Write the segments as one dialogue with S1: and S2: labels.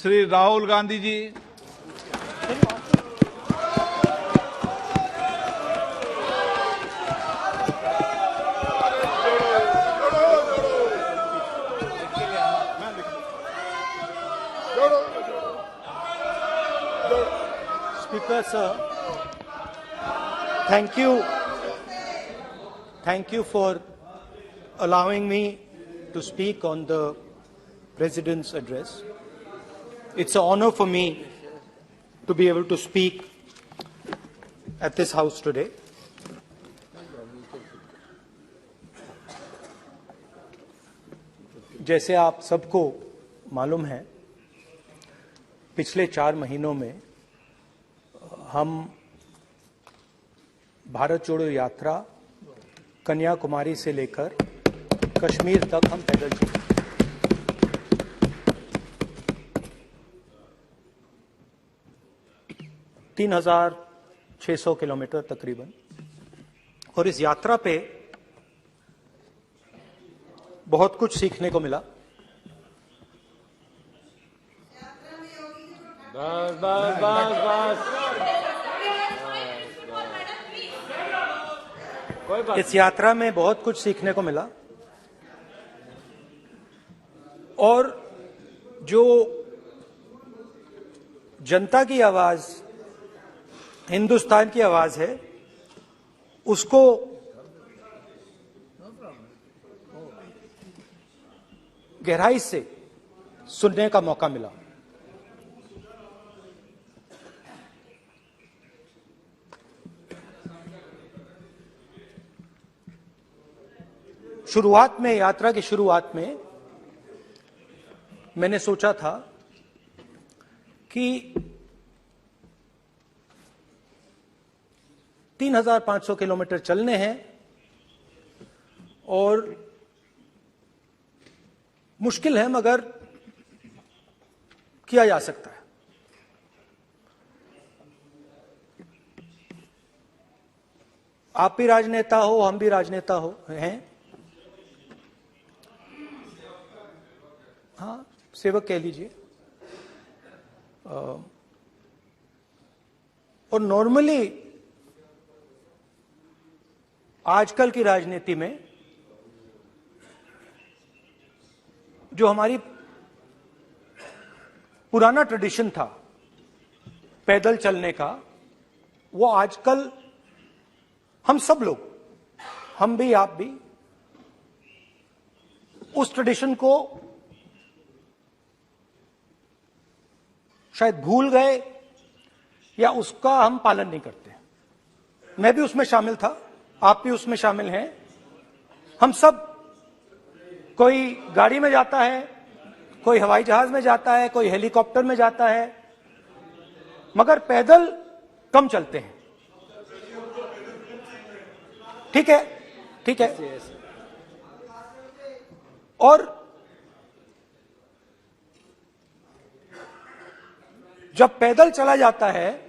S1: Shri Rahul Gandhi ji.
S2: Speaker sir, thank you for allowing me to speak on the President's address. It's an honor for me to be able to speak at this House today. जैसे आप सबको मालूम है, पिछले 4 महीनों में हम भारत जोड़ो यात्रा कन्याकुमारी से लेकर कश्मीर तक हम पैदल चले। 3,600 किलोमीटर तकरीबन। और इस यात्रा पे बहुत कुछ सीखने को मिला। इस यात्रा में बहुत कुछ सीखने को मिला और जो जनता की आवाज, हिंदुस्तान की आवाज है, उसको गहराई से सुनने का मौका मिला। शुरुआत में, यात्रा की शुरुआत में मैंने सोचा था कि 3,500 किलोमीटर चलने हैं और मुश्किल है मगर किया जा सकता है। आप भी राजनेता हो, हम भी राजनेता हो हैं, हाँ सेवक कह लीजिए। और नॉर्मली आजकल की राजनीति में जो हमारी पुराना ट्रेडिशन था पैदल चलने का, वो आजकल हम सब लोग, हम भी आप भी, उस ट्रेडिशन को शायद भूल गए या उसका हम पालन नहीं करते। मैं भी उसमें शामिल था, आप भी उसमें शामिल हैं। हम सब, कोई गाड़ी में जाता है, कोई हवाई जहाज में जाता है, कोई हेलीकॉप्टर में जाता है, मगर पैदल कम चलते हैं। ठीक है, ठीक है। और जब पैदल चला जाता है,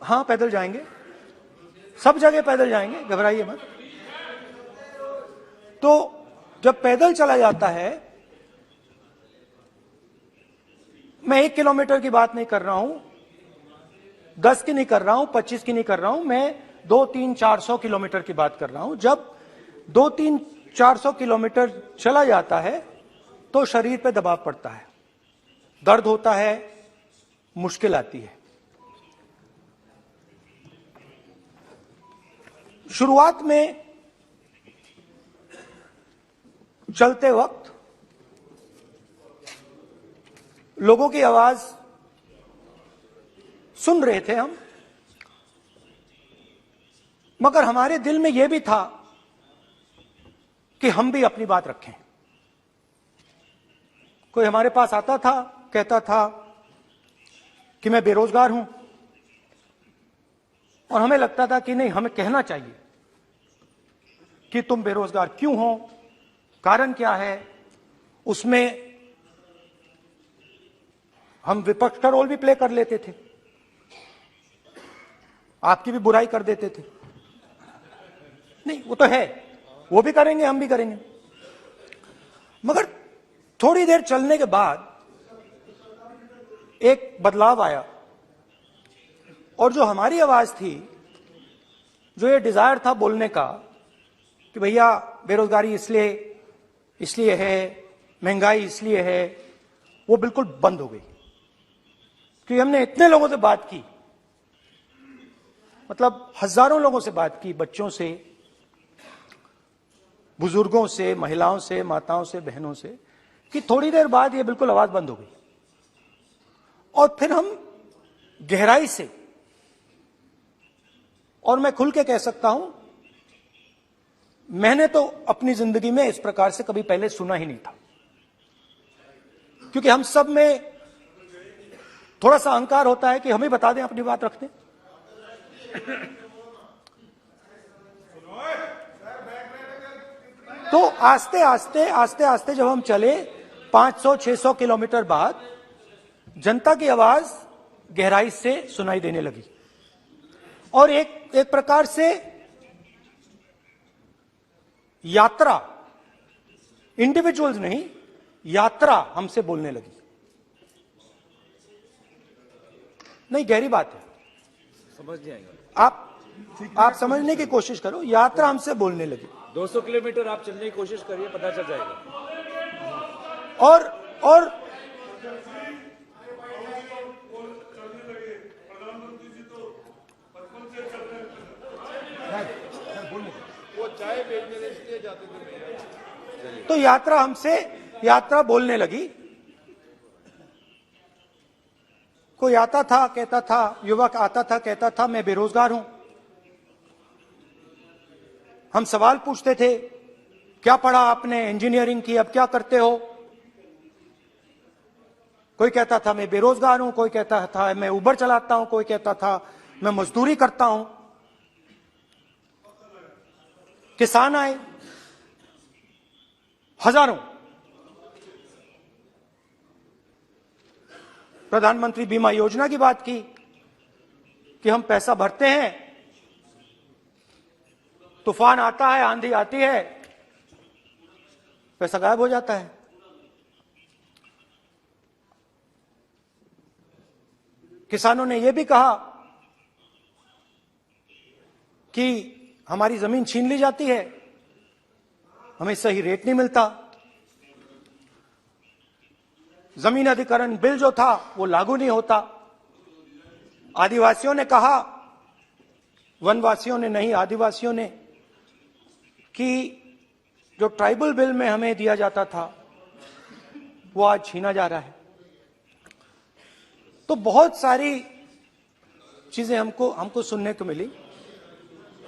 S2: हाँ पैदल जाएंगे, सब जगह पैदल जाएंगे, घबराइए मत। तो जब पैदल चला जाता है, मैं 1 किलोमीटर की बात नहीं कर रहा हूं, 10 की नहीं कर रहा हूं, 25 की नहीं कर रहा हूं, मैं 2-3-400 किलोमीटर की बात कर रहा हूं। जब 2-3-400 किलोमीटर चला जाता है तो शरीर पे दबाव पड़ता है, दर्द होता है, मुश्किल आती है। शुरुआत में चलते वक्त लोगों की आवाज सुन रहे थे हम, मगर हमारे दिल में यह भी था कि हम भी अपनी बात रखें। कोई हमारे पास आता था, कहता था कि मैं बेरोजगार हूं, और हमें लगता था कि नहीं, हमें कहना चाहिए कि तुम बेरोजगार क्यों हो, कारण क्या है। उसमें हम विपक्ष का रोल भी प्ले कर लेते थे, आपकी भी बुराई कर देते थे। नहीं, वो तो है, वो भी करेंगे, हम भी करेंगे, मगर थोड़ी देर चलने के बाद एक बदलाव आया और जो हमारी आवाज थी, जो ये डिजायर था बोलने का कि भैया बेरोजगारी इसलिए है, महंगाई इसलिए है, वो बिल्कुल बंद हो गई। क्योंकि हमने इतने लोगों से बात की, मतलब हजारों लोगों से बात की, बच्चों से, बुजुर्गों से, महिलाओं से, माताओं से, बहनों से, कि थोड़ी देर बाद ये बिल्कुल आवाज बंद हो गई। और फिर हम गहराई से, और मैं खुल के कह सकता हूं, मैंने तो अपनी जिंदगी में इस प्रकार से कभी पहले सुना ही नहीं था। क्योंकि हम सब में थोड़ा सा अहंकार होता है कि हम ही बता दें, अपनी बात रखते। तो आस्ते आस्ते जब हम चले 500-600 किलोमीटर बाद, जनता की आवाज गहराई से सुनाई देने लगी और एक प्रकार से यात्रा, इंडिविजुअल्स नहीं, यात्रा हमसे बोलने लगी। नहीं, गहरी बात है,
S1: समझ नहीं आएगा।
S2: आप समझने की कोशिश करो। यात्रा हमसे बोलने लगी।
S1: 200 किलोमीटर आप चलने की कोशिश करिए, पता चल जाएगा।
S2: और
S1: वो चाय बेचने इसलिए जाते थे।
S2: तो यात्रा बोलने लगी। कोई आता था, कहता था, युवक आता था, कहता था मैं बेरोजगार हूं। हम सवाल पूछते थे, क्या पढ़ा आपने? इंजीनियरिंग की, अब क्या करते हो? कोई कहता था मैं बेरोजगार हूं, कोई कहता था मैं उबर चलाता हूं, कोई कहता था मैं मजदूरी करता हूं। किसान आए हजारों। प्रधानमंत्री बीमा योजना की बात की कि हम पैसा भरते हैं, तूफान आता है, आंधी आती है, पैसा गायब हो जाता है। किसानों ने यह भी कहा कि हमारी जमीन छीन ली जाती है, हमें सही रेट नहीं मिलता। जमीन अधिग्रहण बिल जो था वो लागू नहीं होता। आदिवासियों ने कहा, वनवासियों ने नहीं, आदिवासियों ने, कि जो ट्राइबल बिल में हमें दिया जाता था वो आज छीना जा रहा है। तो बहुत सारी चीजें हमको सुनने को मिली,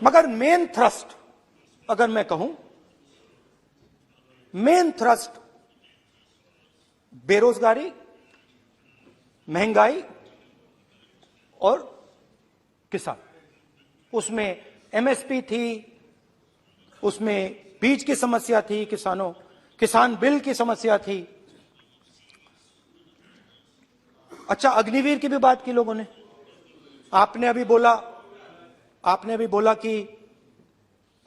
S2: मगर मेन थ्रस्ट, अगर मैं कहूं, मेन थ्रस्ट बेरोजगारी, महंगाई और किसान। उसमें एमएसपी थी, उसमें बीज की समस्या थी, किसान बिल की समस्या थी। अच्छा, अग्निवीर की भी बात की लोगों ने। आपने अभी बोला कि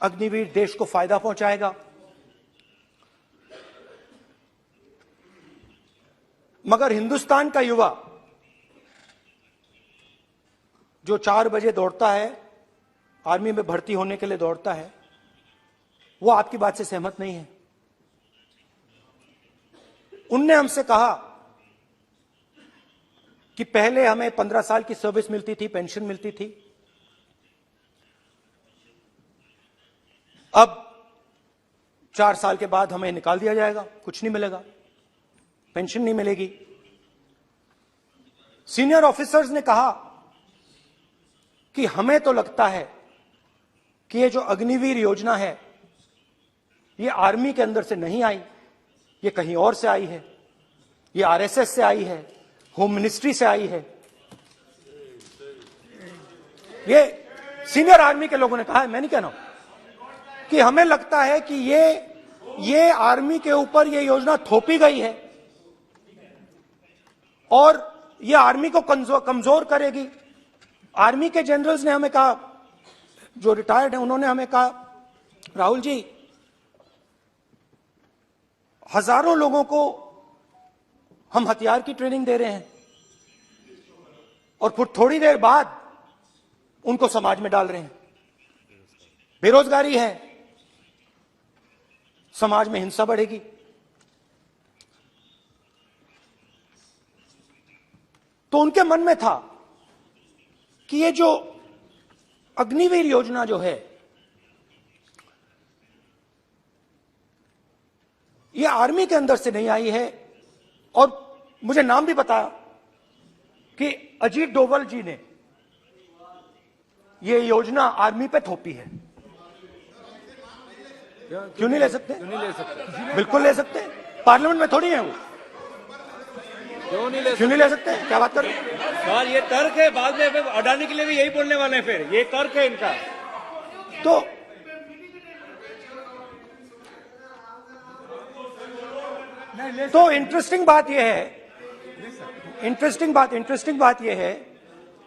S2: अग्निवीर देश को फायदा पहुंचाएगा। मगर हिंदुस्तान का युवा जो 4 बजे दौड़ता है, आर्मी में भर्ती होने के लिए दौड़ता है, वो आपकी बात से सहमत नहीं है। उनने हमसे कहा कि पहले हमें 15 साल की सर्विस मिलती थी, पेंशन मिलती थी, अब 4 साल के बाद हमें निकाल दिया जाएगा, कुछ नहीं मिलेगा, पेंशन नहीं मिलेगी। सीनियर ऑफिसर्स ने कहा कि हमें तो लगता है कि ये जो अग्निवीर योजना है ये आर्मी के अंदर से नहीं आई, ये कहीं और से आई है, ये आरएसएस से आई है, होम मिनिस्ट्री से आई है। ये सीनियर आर्मी के लोगों ने कहा है, मैं नहीं कह रहा हूं, कि हमें लगता है कि ये आर्मी के ऊपर ये योजना थोपी गई है और ये आर्मी को कमजोर करेगी। आर्मी के जनरल्स ने हमें कहा, जो रिटायर्ड हैं, उन्होंने हमें कहा, राहुल जी, हजारों लोगों को हम हथियार की ट्रेनिंग दे रहे हैं और फिर थोड़ी देर बाद उनको समाज में डाल रहे हैं। बेरोजगारी है, समाज में हिंसा बढ़ेगी। तो उनके मन में था कि ये जो अग्निवीर योजना जो है, ये आर्मी के अंदर से नहीं आई है। और मुझे नाम भी बताया कि अजीत डोभाल जी ने ये योजना आर्मी पे थोपी है। क्यों नहीं ले सकते?
S1: क्यों नहीं ले सकते?
S2: बिल्कुल ले सकते हैं, पार्लियामेंट में थोड़ी है वो।
S1: क्यों नहीं ले
S2: क्यों नहीं ले सकते? क्या बात कर रहे हैं?
S1: सर ये तर्क है, बाद में अडानी के लिए भी यही बोलने वाले हैं, फिर ये तर्क है इनका।
S2: तो इंटरेस्टिंग बात यह है, इंटरेस्टिंग बात यह है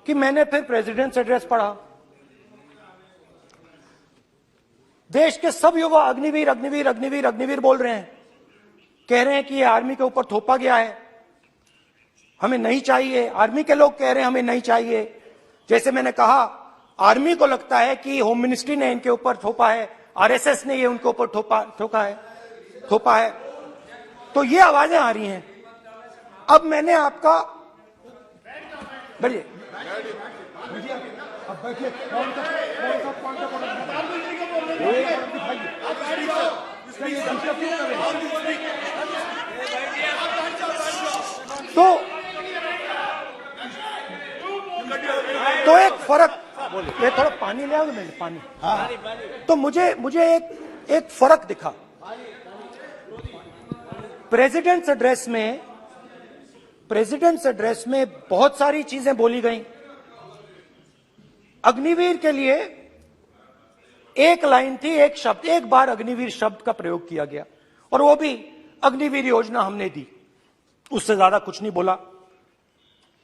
S2: कि मैंने फिर प्रेसिडेंट्स एड्रेस पढ़ा। देश के सब युवा अग्निवीर अग्निवीर अग्निवीर अग्निवीर बोल रहे हैं, कह रहे हैं कि ये आर्मी के ऊपर थोपा गया है, हमें नहीं चाहिए। आर्मी के लोग कह रहे हैं हमें नहीं चाहिए। जैसे मैंने कहा, आर्मी को लगता है कि होम मिनिस्ट्री ने इनके ऊपर थोपा है, आरएसएस ने ये उनके ऊपर थोपा है। तो ये आवाजें आ रही हैं। अब मैंने आपका बढ़िए तो एक फर्क, ये थोड़ा पानी ले आओगे? मैंने पानी, तो मुझे एक फर्क दिखा प्रेसिडेंट्स एड्रेस में बहुत सारी चीजें बोली गई। अग्निवीर के लिए एक लाइन थी, एक शब्द, एक बार अग्निवीर शब्द का प्रयोग किया गया, और वो भी अग्निवीर योजना हमने दी। उससे ज्यादा कुछ नहीं बोला।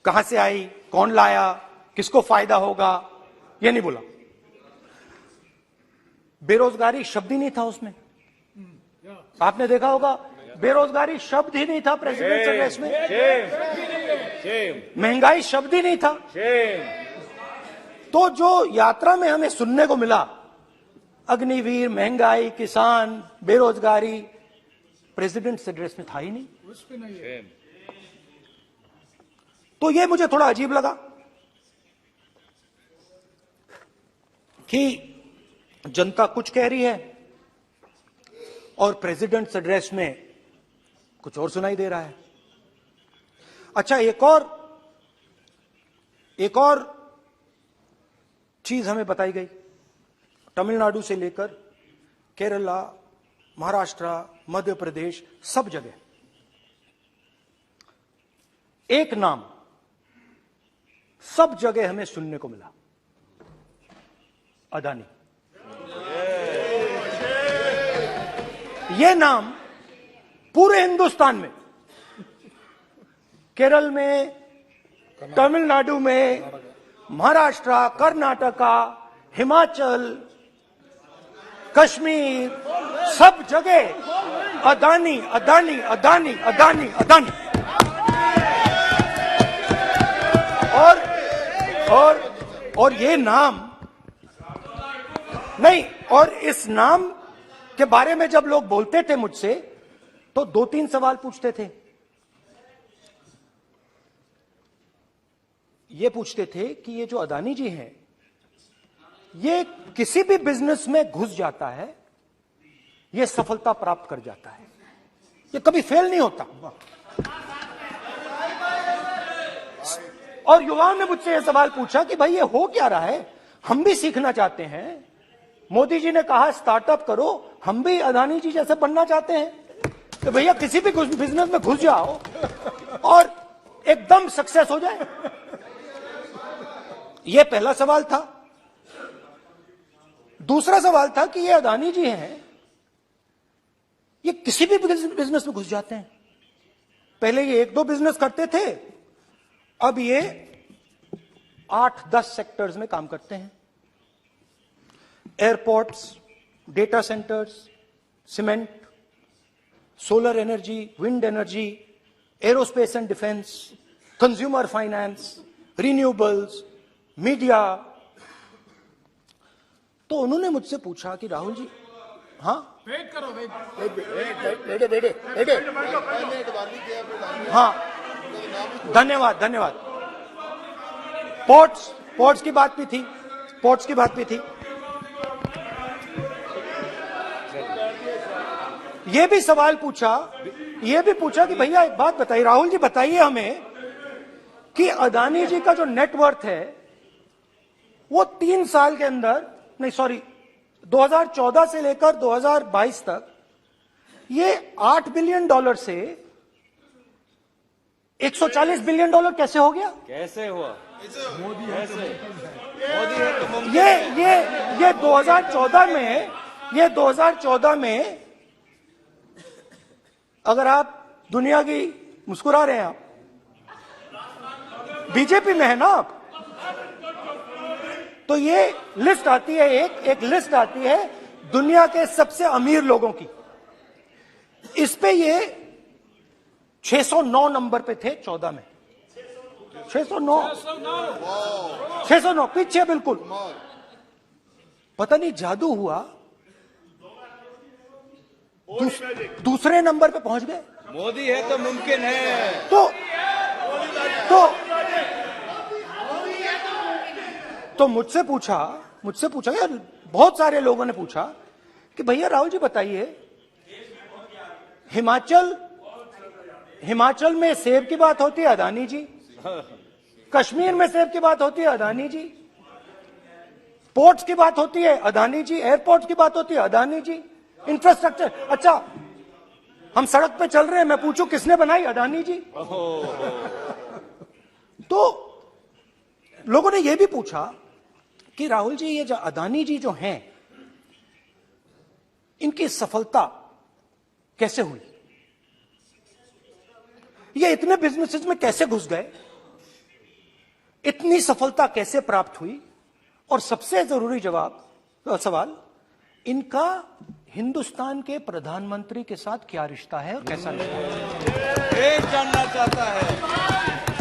S2: कहां से आई, कौन लाया, किसको फायदा होगा, ये नहीं बोला। बेरोजगारी शब्द ही नहीं था उसमें। आपने देखा होगा, बेरोजगारी शब्द ही नहीं था प्रेसिडेंट एड्रेस में। महंगाई शब्द ही नहीं था। तो जो यात्रा में हमें सुनने को मिला, अग्निवीर, महंगाई, किसान, बेरोजगारी, प्रेसिडेंट एड्रेस में था ही नहीं। तो ये मुझे थोड़ा अजीब लगा कि जनता कुछ कह रही है और प्रेसिडेंट एड्रेस में कुछ और सुनाई दे रहा है। अच्छा, एक और चीज हमें बताई गई। तमिलनाडु से लेकर केरला, महाराष्ट्र, मध्य प्रदेश, सब जगह एक नाम सब जगह हमें सुनने को मिला, अदानी। यह नाम पूरे हिंदुस्तान में, केरल में, तमिलनाडु में, महाराष्ट्र, कर्नाटका, हिमाचल, कश्मीर, सब जगह अदानी अदानी अदानी अदानी अदानी। और ये नाम नहीं, और इस नाम के बारे में जब लोग बोलते थे मुझसे, तो 2-3 सवाल पूछते थे। ये पूछते थे कि ये जो अदानी जी हैं, ये किसी भी बिजनेस में घुस जाता है, ये सफलता प्राप्त कर जाता है, ये कभी फेल नहीं होता। और युवाओं ने मुझसे यह सवाल पूछा कि भाई ये हो क्या रहा है, हम भी सीखना चाहते हैं। मोदी जी ने कहा स्टार्टअप करो, हम भी अदानी जी जैसे बनना चाहते हैं। तो भैया किसी भी बिजनेस में घुस जाओ और एकदम सक्सेस हो जाए। यह पहला सवाल था। दूसरा सवाल था कि ये अदानी जी हैं, ये किसी भी बिजनेस में घुस जाते हैं। पहले ये 1-2 बिजनेस करते थे, अब ये 8-10 सेक्टर्स में काम करते हैं। Airports, data centres, cement, solar energy, wind energy, aerospace and defence, consumer finance, renewables, media. तो उन्होंने मुझसे पूछा कि राहुल जी, हाँ
S3: वेट करो, वेट।
S2: हाँ, धन्यवाद धन्यवाद। पोर्ट्स की बात भी थी, पोर्ट्स की बात भी थी। ये भी सवाल पूछा, ये भी पूछा कि भैया एक बात बताइए, राहुल जी बताइए हमें कि अदानी जी का जो नेटवर्थ है वो 3 साल के अंदर, नहीं सॉरी 2014 से लेकर 2022 तक ये $8 बिलियन से $140 बिलियन कैसे हो गया?
S1: कैसे हुआ?
S3: मोदी
S1: कैसे? मोदी है तो मुमकिन
S2: ये 2014 में अगर आप दुनिया की, मुस्कुरा रहे हैं आप, बीजेपी में है ना आप, तो ये लिस्ट आती है, एक लिस्ट आती है दुनिया के सबसे अमीर लोगों की। इस पे ये 609 नंबर पे थे 14 में। 609 पीछे बिल्कुल। पता नहीं जादू हुआ, दूसरे नंबर पे पहुंच गए।
S1: मोदी है तो मुमकिन है।
S2: तो मुझसे पूछा यार, बहुत सारे लोगों ने पूछा कि भैया राहुल जी बताइए, हिमाचल में सेब की बात होती है अदानी जी, कश्मीर में सेब की बात होती है अदानी जी, पोर्ट्स की बात होती है अदानी जी, एयरपोर्ट्स की बात होती है अदानी जी, इंफ्रास्ट्रक्चर। अच्छा, हम सड़क पे चल रहे हैं, मैं पूछूं किसने बनाई? अदानी जी। तो लोगों ने यह भी पूछा कि राहुल जी ये जो अदानी जी जो हैं, इनकी सफलता कैसे हुई? ये इतने बिजनेसेस में कैसे घुस गए? इतनी सफलता कैसे प्राप्त हुई? और सबसे जरूरी सवाल, इनका हिंदुस्तान के प्रधानमंत्री के साथ क्या रिश्ता है और कैसा रिश्ता है?
S1: देश जानना चाहता है,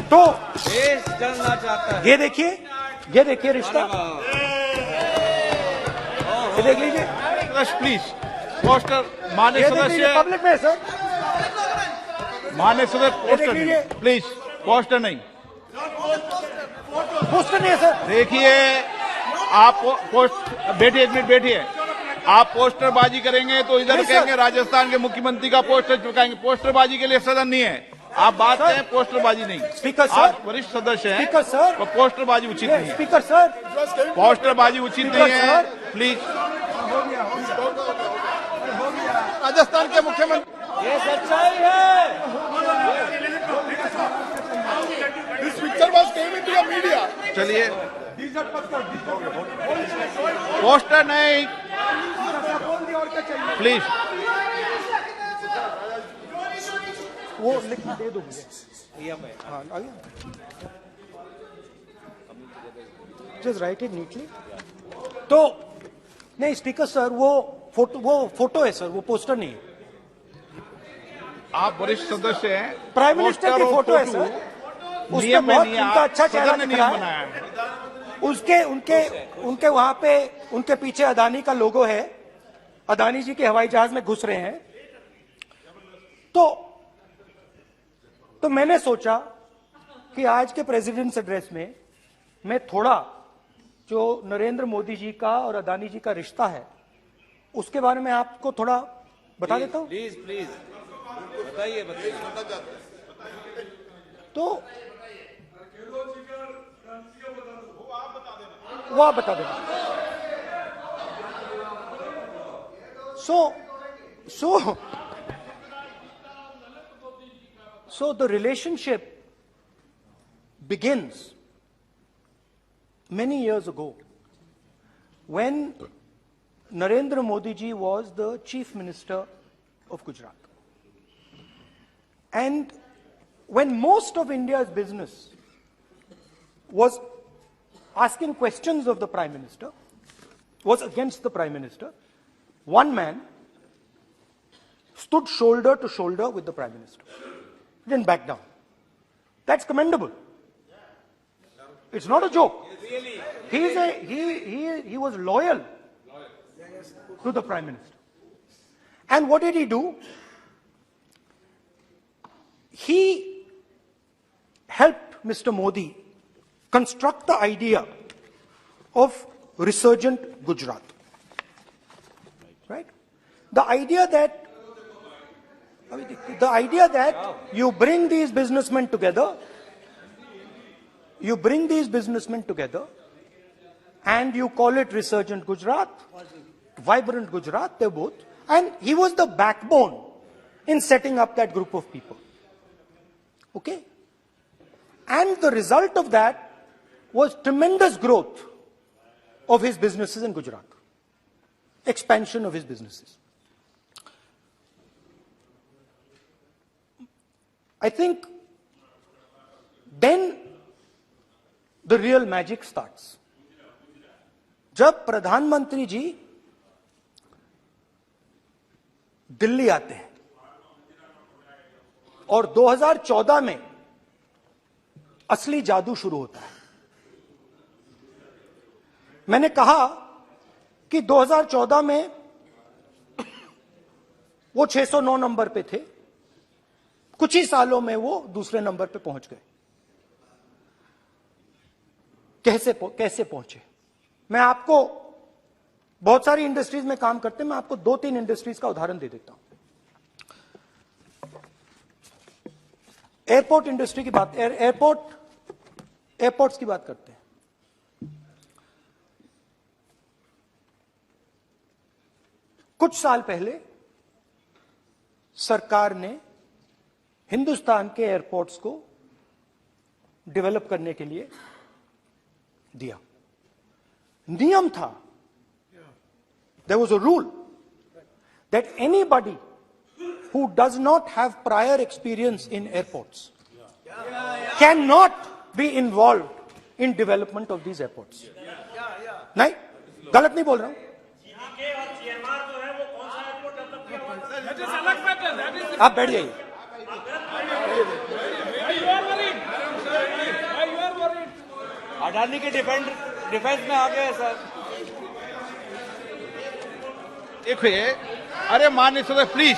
S2: तो
S1: देश जानना चाहता है।
S2: ये देखिए रिश्ता, ये देख लीजिए।
S3: प्लीज पोस्टर, माननीय सदस्य,
S2: पब्लिक में सर,
S3: माननीय सदस्य पोस्टर
S2: लीजिए।
S3: प्लीज, पोस्टर नहीं,
S2: पोस्टर नहीं है सर।
S3: देखिए आप बैठिए, एक मिनट बैठिए। आप पोस्टरबाजी करेंगे तो इधर
S2: नहीं सर।
S3: कहेंगे राजस्थान के मुख्यमंत्री का पोस्टर चिपकाएंगे। पोस्टरबाजी के लिए सदन नहीं है, आप बात
S2: सर।
S3: करें, पोस्टरबाजी नहीं।
S2: स्पीकर सर,
S3: आप वरिष्ठ सदस्य हैं,
S2: स्पीकर सर,
S3: तो पोस्टरबाजी उचित नहीं है।
S2: स्पीकर सर,
S3: पोस्टरबाजी उचित नहीं है,
S2: सर।
S3: प्लीज। राजस्थान के मुख्यमंत्री,
S1: ये सच्चाई है।
S3: चलिए पोस्टर नहीं, प्लीज।
S2: वो लिख दे दो मुझे। हाँ, आ गया। Just write it neatly. तो नहीं स्पीकर सर, वो फोटो है सर, वो पोस्टर नहीं है।
S3: आप वरिष्ठ सदस्य हैं,
S2: प्राइम मिनिस्टर की
S3: पोस्टर और
S2: फोटो है सर, उसमें
S3: नियम में
S2: बहुत
S3: नहीं है,
S2: उनका अच्छा चेहरा
S3: सदन ने
S2: दिख
S3: नियम
S2: रहा है।
S3: बनाया है।
S2: उनके वहां पे, उनके पीछे अदानी का लोगो है, अदानी जी के हवाई जहाज में घुस रहे हैं। तो मैंने सोचा कि आज के प्रेसिडेंट्स एड्रेस में मैं थोड़ा जो नरेंद्र मोदी जी का और अदानी जी का रिश्ता है उसके बारे में आपको थोड़ा बता देता हूं।
S1: प्लीज प्लीज बताइए।
S2: तो वो आप बता देना। So the relationship begins many years ago when Narendra Modi ji was the Chief Minister of Gujarat. And when most of India's business was asking questions of the Prime Minister, was against the Prime Minister, one man stood shoulder to shoulder with the Prime Minister. didn't back down. That's commendable. It's not a joke. He was loyal to the Prime Minister. And what did he do? He helped Mr. Modi construct the idea of resurgent Gujarat. Right? The idea that you bring these businessmen together, and you call it resurgent Gujarat, vibrant Gujarat, they're both. And he was the backbone in setting up that group of people. Okay? And the result of that was tremendous growth of his businesses in Gujarat. Expansion of his businesses. I think then the real magic starts. जब प्रधानमंत्री जी दिल्ली आते हैं और 2014 में असली जादू शुरू होता है। मैंने कहा कि 2014 में वो 609 नंबर पे थे, कुछ ही सालों में वो दूसरे नंबर पे पहुंच गए। कैसे पहुंचे? मैं आपको, बहुत सारी इंडस्ट्रीज में काम करते हैं, मैं आपको 2-3 इंडस्ट्रीज का उदाहरण दे देता हूं। एयरपोर्ट इंडस्ट्री की बात, एयरपोर्ट्स की बात करते हैं। कुछ साल पहले सरकार ने हिंदुस्तान के एयरपोर्ट्स को डेवलप करने के लिए दिया। नियम था, there was a rule that anybody who does not have prior experience in airports cannot be involved in development of these airports. नहीं, गलत नहीं बोल रहा हूं। आप बैठ जाइए।
S1: अडानी के डिफेंस में आ गए सर।
S3: देखिए, अरे माननीय सदस्य प्लीज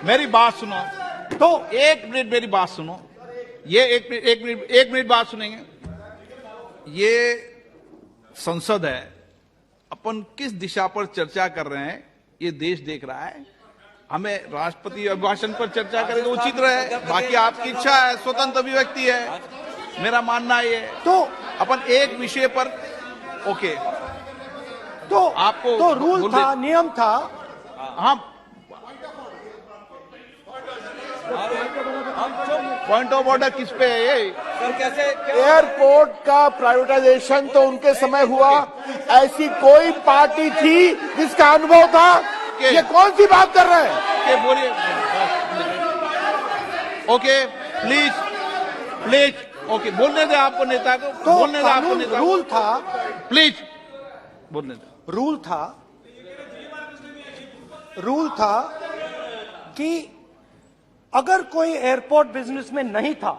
S3: मेरी बात सुनो। तो 1 मिनट मेरी बात सुनो। ये एक मिनट बात सुनेंगे। ये संसद है, अपन किस दिशा पर चर्चा कर रहे हैं ये देश देख रहा है। हमें राष्ट्रपति अभिभाषण पर चर्चा करें तो उचित रहे, बाकी आपकी इच्छा है, स्वतंत्र अभिव्यक्ति है। मेरा मानना ये तो अपन एक विषय पर ओके, तो आपको
S2: तो रूल था, नियम था।
S3: हाँ, पॉइंट ऑफ ऑर्डर किस पे है ये?
S1: सर कैसे
S4: एयरपोर्ट का प्राइवेटाइजेशन तो उनके समय हुआ, ऐसी कोई पार्टी थी जिसका अनुभव था? ये कौन सी बात कर रहे हैं?
S3: बोलिए। ओके प्लीज ओके, बोलने दे आपको नेता को,
S2: तो
S3: बोलने दे आपको नेता को।
S2: रूल था,
S3: प्लीज बोलने दे।
S2: रूल था कि अगर कोई एयरपोर्ट बिजनेस में नहीं था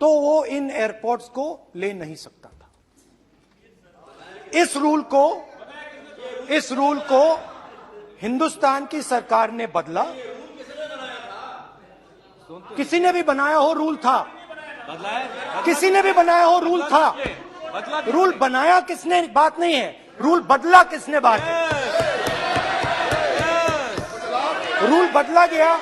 S2: तो वो इन एयरपोर्ट्स को ले नहीं सकता था। इस रूल को हिंदुस्तान की सरकार ने बदला। किसी ने भी बनाया हो रूल था, किसी ने भी बनाया हो रूल था। रूल बनाया किसने बात नहीं है, रूल बदला किसने बात है। रूल बदला गया,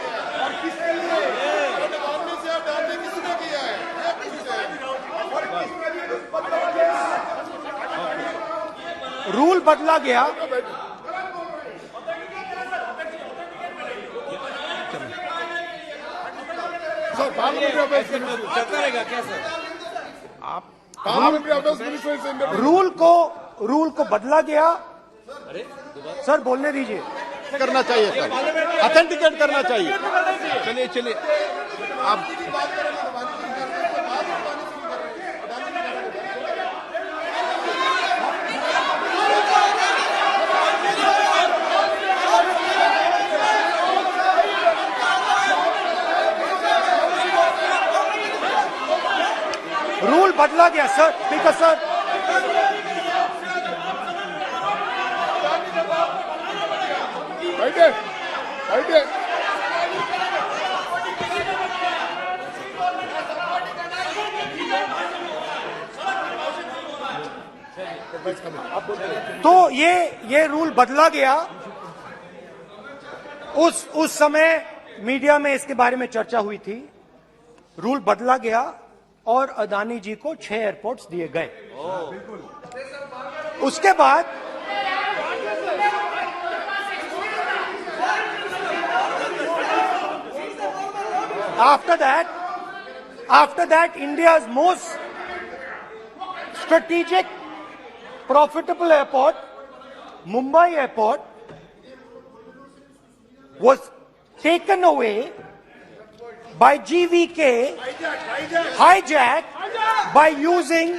S2: रूल बदला गया।
S1: चलता रहेगा क्या सर?
S3: आप
S2: रूल को बदला गया। सर बोलने दीजिए।
S4: करना चाहिए सर, ऑथेंटिकेट करना चाहिए।
S3: चलिए आप
S2: बदला गया सर, स्पीकर सर।
S4: बैठे बैठे
S2: तो ये रूल बदला गया। उस समय मीडिया में इसके बारे में चर्चा हुई थी। रूल बदला गया और अदानी जी को 6 एयरपोर्ट्स दिए गए। उसके बाद after that India's most strategic profitable airport, Mumbai Airport, was taken away by GVK, hijacked by using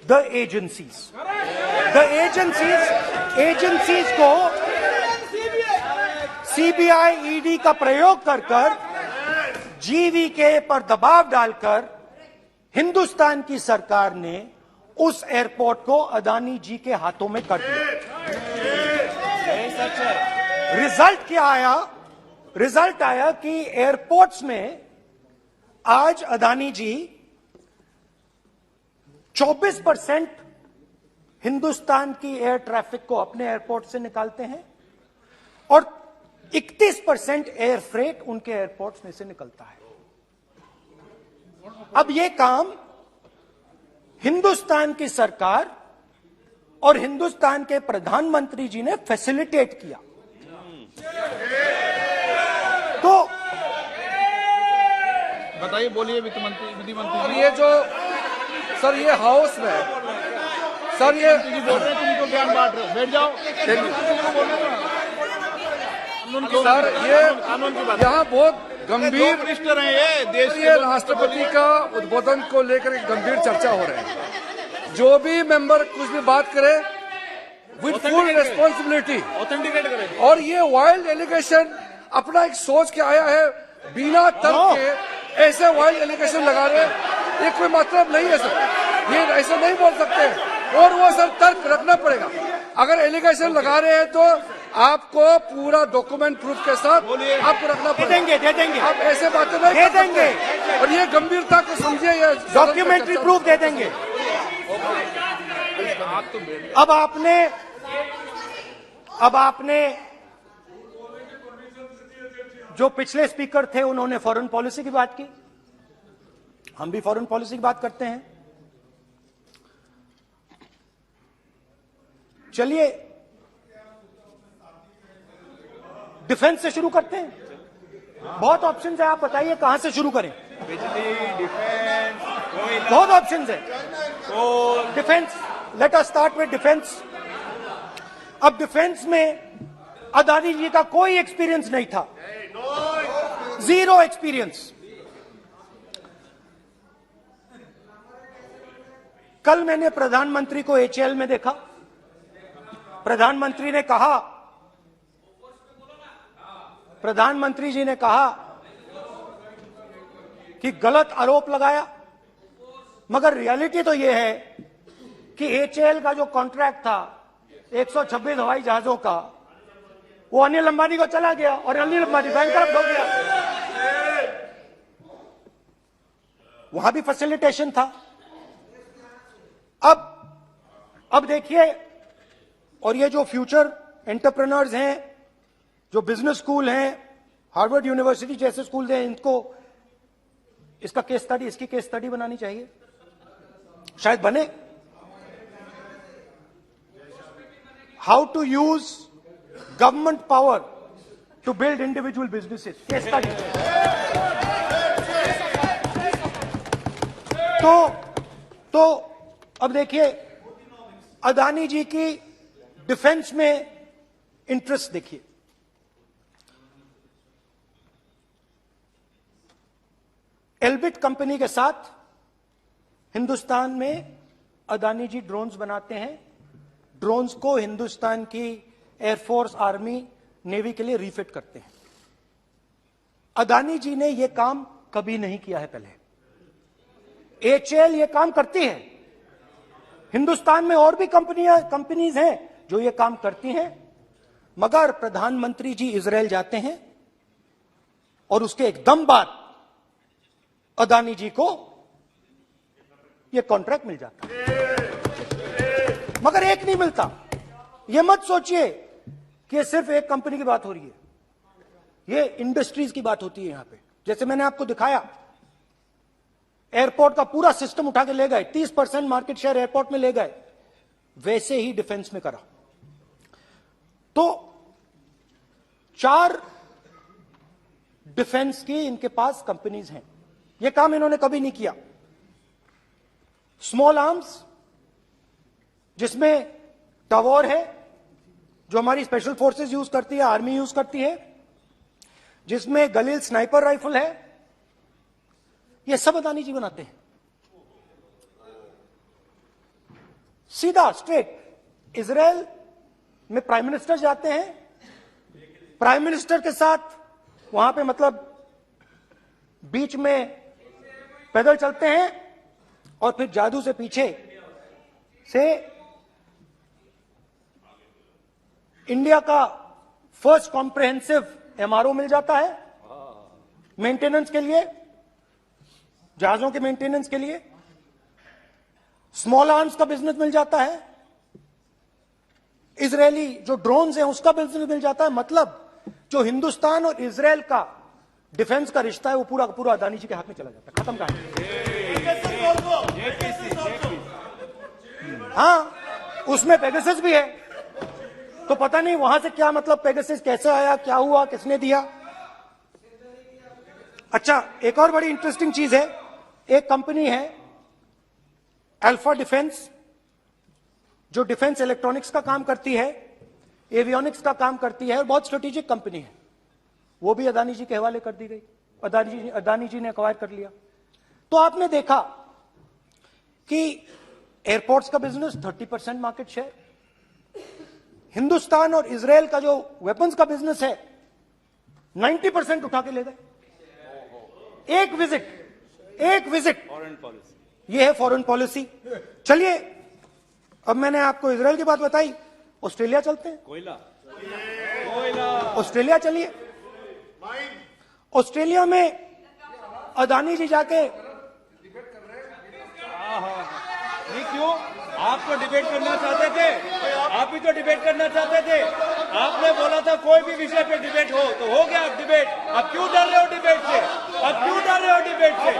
S2: the agencies. The agencies को CBI, ED का प्रयोग कर GVK पर दबाव डालकर हिंदुस्तान की सरकार ने उस एयरपोर्ट को अदानी जी के हाथों में कर दिया। रिजल्ट क्या आया? रिजल्ट आया कि एयरपोर्ट्स में आज अदानी जी 24% हिंदुस्तान की एयर ट्रैफिक को अपने एयरपोर्ट से निकालते हैं और 31% एयर फ्रेट उनके एयरपोर्ट्स में से निकलता है। अब यह काम हिंदुस्तान की सरकार और हिंदुस्तान के प्रधानमंत्री जी ने फैसिलिटेट किया। तो
S3: बताइए, बोलिए वित्त मंत्री, विधि मंत्री।
S5: ये जो सर ये हाउस में सर ये
S3: बोल रहे, तुम तो ज्ञान बांट रहे हो, बैठ जाओ।
S5: सर ये यहाँ बहुत गंभीर
S3: मिनिस्टर हैं ये देश
S5: ये राष्ट्रपति का उद्बोधन को लेकर एक गंभीर चर्चा हो रही है। जो भी मेंबर कुछ भी बात करे विद फुल रिस्पॉन्सिबिलिटी
S1: ऑथेंटिकेट करें।
S5: और ये वाइल्ड एलिगेशन अपना एक सोच के आया है, बिना तर्क के ऐसे वाइल्ड एलिगेशन लगा रहे, ये कोई मतलब नहीं है सर। ये ऐसे नहीं बोल सकते और वो सर तर्क रखना पड़ेगा। अगर एलिगेशन लगा रहे हैं तो आपको पूरा डॉक्यूमेंट प्रूफ के साथ आपको रखना पड़ेगा।
S2: दे देंगे
S5: आप ऐसे बातें नहीं
S2: दे
S5: कर सकते।
S2: देंगे
S5: और ये गंभीरता को समझिए, ये
S2: डॉक्यूमेंट्री प्रूफ दे देंगे। अब आपने जो पिछले स्पीकर थे उन्होंने फॉरेन पॉलिसी की बात की, हम भी फॉरेन पॉलिसी की बात करते हैं। चलिए डिफेंस से शुरू करते हैं। बहुत ऑप्शंस है, आप बताइए कहां से शुरू करें।
S1: बिजली, डिफेंस, कोयला,
S2: बहुत ऑप्शंस है। Defence, let us start with defence. अब डिफेंस में अदानी जी का कोई एक्सपीरियंस नहीं था, जीरो एक्सपीरियंस। कल मैंने प्रधानमंत्री को HAL में देखा। प्रधानमंत्री जी ने कहा कि गलत आरोप लगाया, मगर रियलिटी तो यह है कि HAL का जो कॉन्ट्रैक्ट था 126 हवाई जहाजों का, वो अनिल अंबानी को चला गया और अनिल अंबानी बैंकरप्ट हो गया। वहां भी फैसिलिटेशन था। अब देखिए, और ये जो फ्यूचर एंटरप्रेन्योर्स हैं, जो बिजनेस स्कूल हैं, हार्वर्ड यूनिवर्सिटी जैसे स्कूल हैं, इनको इसका केस स्टडी, इसकी केस स्टडी बनानी चाहिए, शायद बने। How to use government power to build individual businesses, case study. तो अब देखिए, अदानी जी की डिफेंस में इंटरेस्ट देखिए। एल्बिट कंपनी के साथ हिंदुस्तान में अदानी जी ड्रोन्स बनाते हैं। ड्रोन्स को हिंदुस्तान की एयरफोर्स, आर्मी, नेवी के लिए रिफिट करते हैं। अदानी जी ने यह काम कभी नहीं किया है पहले। HAL ये काम करती है। हिंदुस्तान में और भी कंपनीज हैं जो ये काम करती हैं, मगर प्रधानमंत्री जी इजरायल जाते हैं और उसके एकदम बाद अदानी जी को ये कॉन्ट्रैक्ट मिल जाता है, मगर एक नहीं मिलता। ये मत सोचिए कि ये सिर्फ एक कंपनी की बात हो रही है, ये इंडस्ट्रीज की बात होती है यहां पे। जैसे मैंने आपको दिखाया, एयरपोर्ट का पूरा सिस्टम उठा के ले गए, 30% मार्केट शेयर एयरपोर्ट में ले गए, वैसे ही डिफेंस में करा। तो 4 डिफेंस की इनके पास कंपनीज हैं, यह काम इन्होंने कभी नहीं किया। स्मॉल आर्म्स, जिसमें टवॉर है जो हमारी स्पेशल फोर्सेस यूज करती है, आर्मी यूज करती है, जिसमें गलील स्नाइपर राइफल है, ये सब अदानी जी बनाते हैं। सीधा स्ट्रेट इजरायल में प्राइम मिनिस्टर जाते हैं, प्राइम मिनिस्टर के साथ वहां पे मतलब बीच में पैदल चलते हैं और फिर जादू से पीछे से इंडिया का फर्स्ट कॉम्प्रिहेंसिव MRO मिल जाता है मेंटेनेंस के लिए, जहाजों के मेंटेनेंस के लिए। स्मॉल आर्म्स का बिजनेस मिल जाता है, इजरायली जो ड्रोन्स हैं उसका बिजनेस मिल जाता है। मतलब जो हिंदुस्तान और इजरायल का डिफेंस का रिश्ता है वो पूरा का पूरा अदानी जी के हाथ में चला जाता है, खत्म कहानी। हाँ, उसमें पेगासस भी है, तो पता नहीं वहां से क्या मतलब पेगासस कैसे आया, क्या हुआ, किसने दिया। अच्छा, एक और बड़ी इंटरेस्टिंग चीज है, एक कंपनी है अल्फा डिफेंस, जो डिफेंस इलेक्ट्रॉनिक्स का काम करती है, एवियोनिक्स का काम करती है, और बहुत स्ट्रेटेजिक कंपनी है। वो भी अदानी जी के हवाले कर दी गई, अदानी जी ने एक्वायर कर लिया। तो आपने देखा कि एयरपोर्ट्स का बिजनेस 30% मार्केट शेयर, हिंदुस्तान और इजरायल का जो वेपन्स का बिजनेस है 90% उठा के ले गए। एक विजिट
S1: फॉरेन पॉलिसी,
S2: ये है फॉरेन पॉलिसी। चलिए, अब मैंने आपको इजरायल की बात बताई, ऑस्ट्रेलिया चलते हैं।
S1: कोयला
S2: ऑस्ट्रेलिया चलिए। ऑस्ट्रेलिया में अदानी जी जाके,
S1: नहीं क्यों, आप तो डिबेट करना चाहते थे, आप भी तो डिबेट करना चाहते थे। आपने बोला था कोई भी विषय पे डिबेट हो, तो हो गया अब डिबेट। अब क्यों डर रहे हो डिबेट से, अब क्यों डर रहे हो डिबेट से,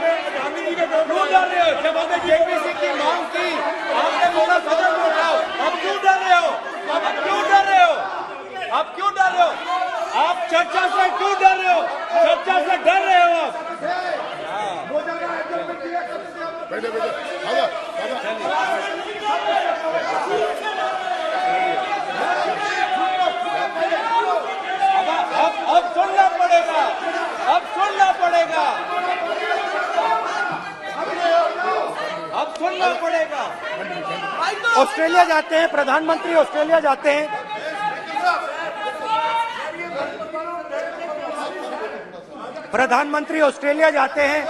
S1: क्यों डर रहे हो? जब हमने जेपीसी की मांग की, आपने बोला सदन में उठाओ, अब क्यों डर रहे हो, अब क्यों डर रहे हो, अब क्यों डर रहे हो? आप चर्चा से क्यों डर रहे हो, चर्चा से डर रहे हो आप। अब सुनना पड़ेगा, अब सुनना पड़ेगा, अब सुनना पड़ेगा।
S2: ऑस्ट्रेलिया जाते हैं, प्रधानमंत्री ऑस्ट्रेलिया जाते हैं। प्रधानमंत्री ऑस्ट्रेलिया जाते हैं,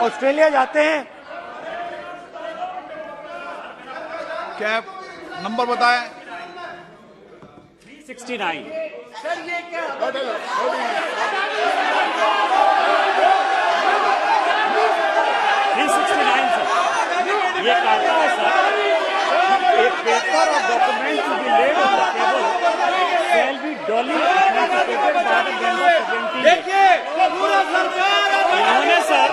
S2: ऑस्ट्रेलिया जाते हैं।
S3: क्या नंबर बताएं?
S1: 369।
S6: सर ये क्या
S1: 369 सर, ये कहता है सर, एक पेपर और document to be laid on the table shall be duly authenticated by the member presenting. देखिए पूरा सरकार, इन्होंने सर,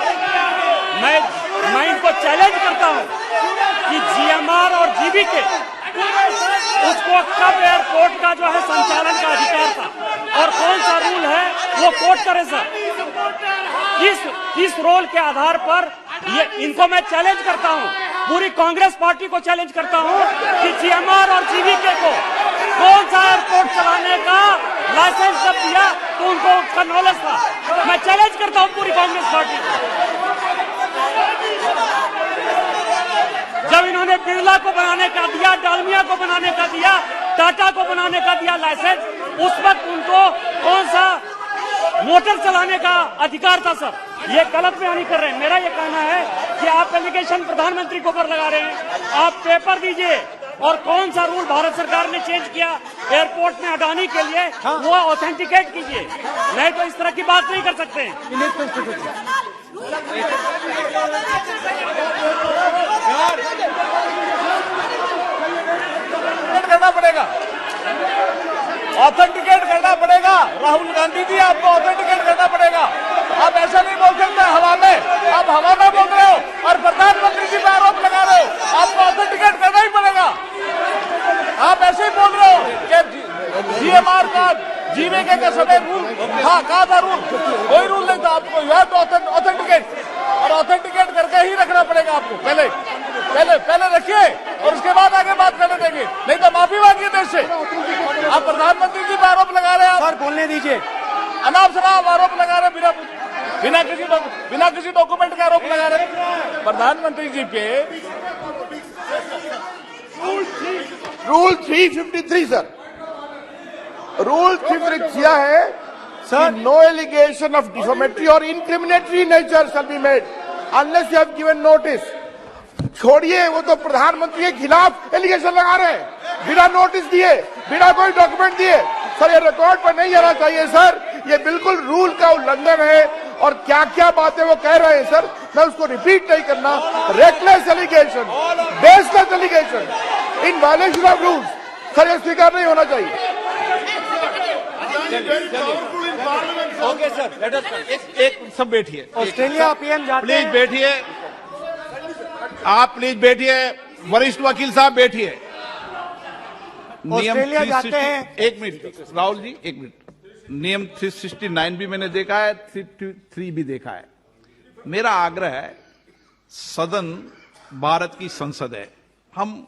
S1: मैं इनको चैलेंज करता हूं कि GMR और GBK उसको कब एयरपोर्ट का जो है संचालन का अधिकार था और कौन सा रूल है वो कोट करे सर। इस रोल के आधार पर ये इनको मैं चैलेंज करता हूं, पूरी कांग्रेस पार्टी को चैलेंज करता हूं कि GMR और GBK को कौन सा एयरपोर्ट चलाने का लाइसेंस जब दिया तो उनको उसका नॉलेज था। मैं चैलेंज करता हूं पूरी कांग्रेस पार्टी को। जब इन्होंने बिरला को बनाने का दिया, डालमिया को बनाने का दिया, टाटा को बनाने का दिया लाइसेंस, उस वक्त उनको कौन सा मोटर चलाने का अधिकार था सर? ये गलत बयानी कर रहे हैं। मेरा ये कहना है कि आप एलिगेशन प्रधानमंत्री के ऊपर लगा रहे हैं, आप पेपर दीजिए। और कौन सा रूल भारत सरकार ने चेंज किया एयरपोर्ट में अडानी के लिए, वो ऑथेंटिकेट कीजिए, नहीं तो इस तरह की बात नहीं कर सकते हैं।
S3: करना पड़ेगा, ऑथेंटिकेट करना पड़ेगा। राहुल गांधी जी, आपको ऑथेंटिकेट करना पड़ेगा। आप ऐसा नहीं बोल सकते हवा में, आप हवा में बोल रहे हो और प्रधानमंत्री जी पे आरोप लगा रहे हो। आपको ऑथेंटिकेट करना ही पड़ेगा। आप ऐसे ही बोल रहे हो कि जीएमआर का जीवीके के समय रूल था, कहा था रूल? कोई रूल नहीं था। आपको यू हैव टू ऑथेंटिकेट, और ऑथेंटिकेट करके ही रखना पड़ेगा आपको। पहले रखिए और उसके बाद आगे बात करने देंगे, नहीं तो माफी मांगिए देश से। आप प्रधानमंत्री जी पर आरोप लगा रहे हैं,
S2: सर बोलने दीजिए।
S3: अनाप शनाप आरोप लगा रहे हैं, बिना किसी डॉक्यूमेंट के आरोप लगा रहे हैं प्रधानमंत्री जी पे।
S4: रूल 353 सर, रूल 353 किया है sir, no allegation of defamatory और incriminatory nature shall be made unless you have given notice. छोड़िए, वो तो प्रधानमंत्री के खिलाफ एलिगेशन लगा रहे हैं बिना नोटिस दिए, बिना कोई डॉक्यूमेंट दिए। सर, ये रिकॉर्ड पर नहीं आना चाहिए सर, ये बिल्कुल रूल का उल्लंघन है। और क्या क्या बातें वो कह रहे हैं सर, मैं उसको रिपीट नहीं करना। Reckless allegation, baseless allegation in violation of rules, sir ये स्वीकार नहीं होना चाहिए।
S3: ओके सर, लेट अस एक सब बैठिए।
S2: ऑस्ट्रेलिया पीएम जाते
S3: प्लीज
S2: हैं।
S3: बैठिए, आप प्लीज बैठिए। वरिष्ठ वकील साहब बैठिए।
S2: ऑस्ट्रेलिया जाते हैं।
S3: एक मिनट राहुल जी, एक मिनट। नियम 369 भी मैंने देखा है, 333 भी देखा है। मेरा आग्रह है, सदन भारत की संसद है, हम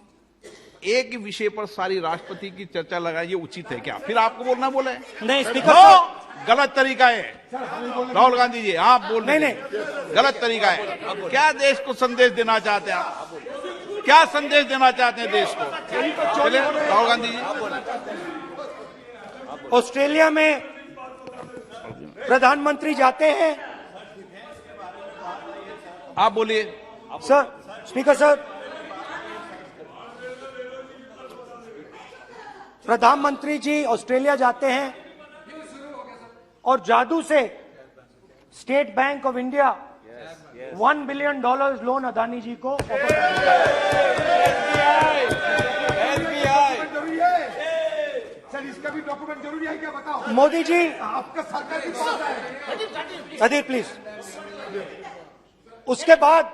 S3: एक ही विषय पर सारी राष्ट्रपति की चर्चा लगाए, ये उचित है क्या? फिर आपको बोलना बोले
S2: नहीं स्पीकर,
S3: गलत तरीका है। राहुल गांधी जी, आप बोल
S2: नहीं,
S3: गलत तरीका है। क्या देश को संदेश देना चाहते हैं आप? क्या संदेश देना चाहते हैं देश को? चलिए राहुल गांधी जी।
S2: ऑस्ट्रेलिया में प्रधानमंत्री जाते हैं।
S3: आप बोलिए
S2: सर, स्पीकर सर, प्रधानमंत्री जी ऑस्ट्रेलिया जाते हैं और जादू से State Bank of India $1 billion loan Adani ji को
S5: सर इसका भी डॉक्यूमेंट जरूरी है क्या, बताओ?
S2: मोदी जी,
S5: आपका सरकार की पास है।
S2: अधीर प्लीज। उसके बाद